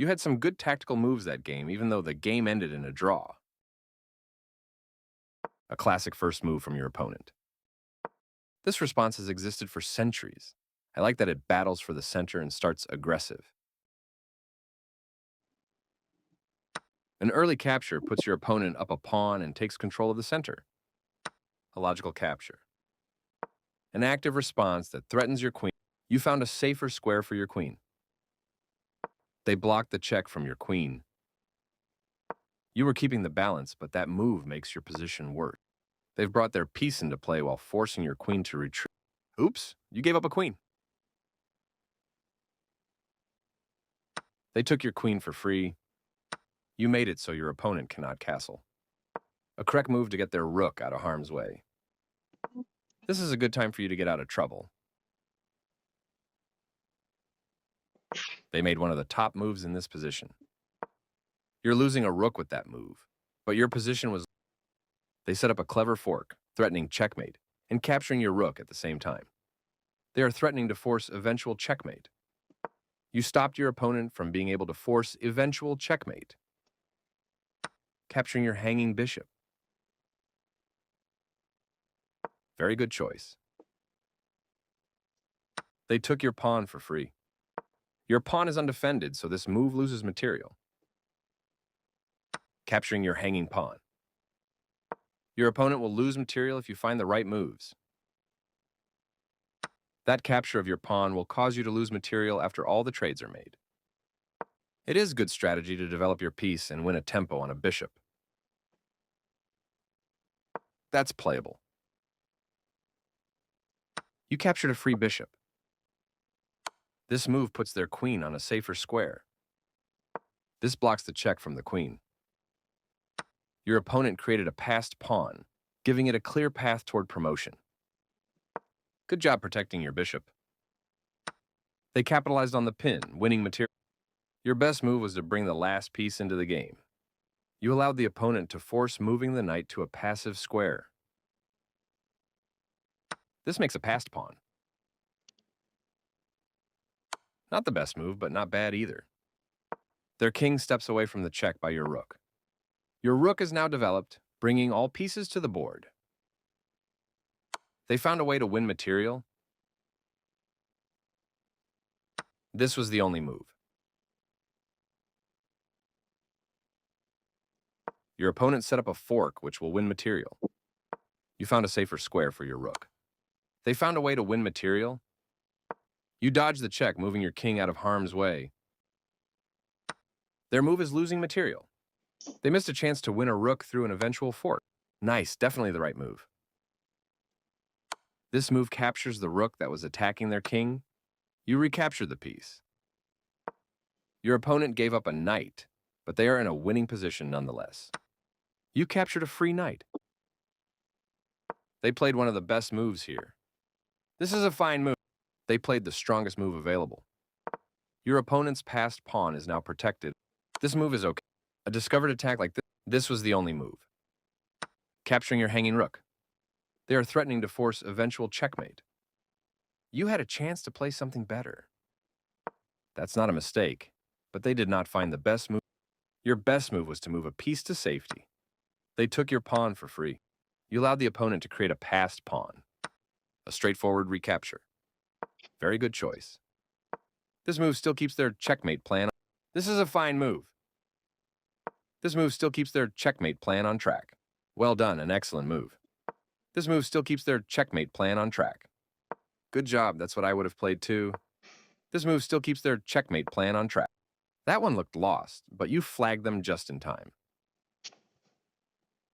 You had some good tactical moves that game, even though the game ended in a draw. A classic first move from your opponent. This response has existed for centuries. I like that it battles for the center and starts aggressive. An early capture puts your opponent up a pawn and takes control of the center. A logical capture. An active response that threatens your queen. You found a safer square for your queen. They blocked the check from your queen. You were keeping the balance, but that move makes your position worse. They've brought their piece into play while forcing your queen to retreat. Oops, you gave up a queen. They took your queen for free. You made it so your opponent cannot castle. A correct move to get their rook out of harm's way. This is a good time for you to get out of trouble. They made one of the top moves in this position. You're losing a rook with that move, but your position was... They set up a clever fork, threatening checkmate, and capturing your rook at the same time. They are threatening to force eventual checkmate. You stopped your opponent from being able to force eventual checkmate, capturing your hanging bishop. Very good choice. They took your pawn for free. Your pawn is undefended, so this move loses material, capturing your hanging pawn. Your opponent will lose material if you find the right moves. That capture of your pawn will cause you to lose material after all the trades are made. It is good strategy to develop your piece and win a tempo on a bishop. That's playable. You captured a free bishop. This move puts their queen on a safer square. This blocks the check from the queen. Your opponent created a passed pawn, giving it a clear path toward promotion. Good job protecting your bishop. They capitalized on the pin, winning material. Your best move was to bring the last piece into the game. You allowed the opponent to force moving the knight to a passive square. This makes a passed pawn. Not the best move, but not bad either. Their king steps away from the check by your rook. Your rook is now developed, bringing all pieces to the board. They found a way to win material. This was the only move. Your opponent set up a fork, which will win material. You found a safer square for your rook. They found a way to win material. You dodged the check, moving your king out of harm's way. Their move is losing material. They missed a chance to win a rook through an eventual fork. Nice, definitely the right move. This move captures the rook that was attacking their king. You recapture the piece. Your opponent gave up a knight, but they are in a winning position nonetheless. You captured a free knight. They played one of the best moves here. This is a fine move. They played the strongest move available. Your opponent's passed pawn is now protected. This move is okay. A discovered attack like this was the only move. Capturing your hanging rook. They are threatening to force eventual checkmate. You had a chance to play something better. That's not a mistake, but they did not find the best move. Your best move was to move a piece to safety. They took your pawn for free. You allowed the opponent to create a passed pawn. A straightforward recapture. Very good choice. This move still keeps their checkmate plan. This is a fine move. This move still keeps their checkmate plan on track. Well done, an excellent move. This move still keeps their checkmate plan on track. Good job, that's what I would have played too. This move still keeps their checkmate plan on track. That one looked lost, but you flagged them just in time.